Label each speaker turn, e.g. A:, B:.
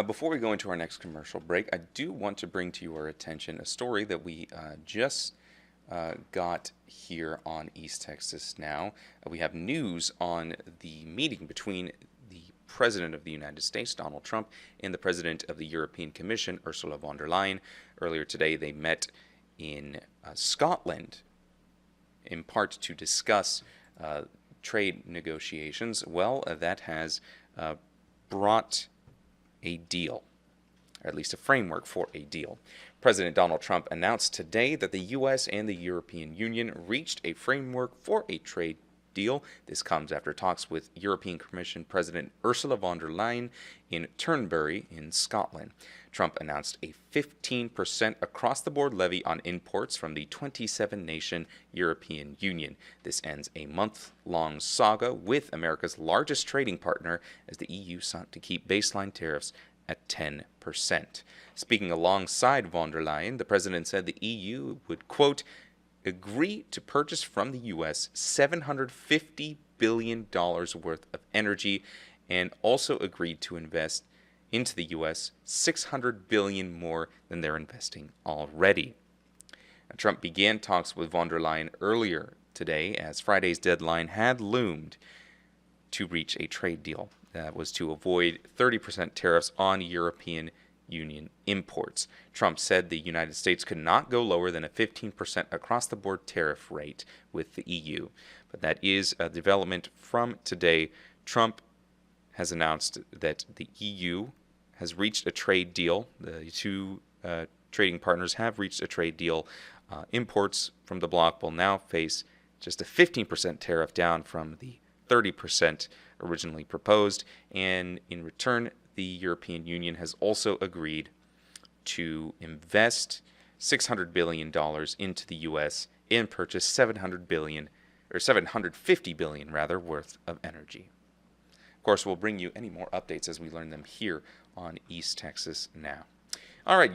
A: Before we go into our next commercial break, I do want to bring to your attention a story that we just got here on East Texas Now. We have news on the meeting between the President of the United States, Donald Trump, and the President of the European Commission, Ursula von der Leyen. Earlier today, they met in Scotland, in part to discuss trade negotiations. Well, that has brought a deal, or at least a framework for a deal. President Donald Trump announced today that the U.S. and the European Union reached a framework for a trade deal. This comes after talks with European Commission President Ursula von der Leyen in Turnberry in Scotland. Trump announced a 15% across-the-board levy on imports from the 27-nation European Union. This ends a month-long saga with America's largest trading partner as the EU sought to keep baseline tariffs at 10%. Speaking alongside von der Leyen, the president said the EU would, quote, agree to purchase from the U.S. $750 billion worth of energy, and also agreed to invest into the U.S. $600 billion more than they're investing already. Now, Trump began talks with von der Leyen earlier today as Friday's deadline had loomed to reach a trade deal that was to avoid 30% tariffs on European Union imports. Trump said the United States could not go lower than a 15% across-the-board tariff rate with the EU. But that is a development from today. Trump has announced that the EU has reached a trade deal. The two trading partners have reached a trade deal. Imports from the bloc will now face just a 15% tariff, down from the 30% originally proposed. And in return, the European Union has also agreed to invest $600 billion into the U.S. and purchase $750 billion worth of energy. Of course, we'll bring you any more updates as we learn them here on East Texas Now. All right.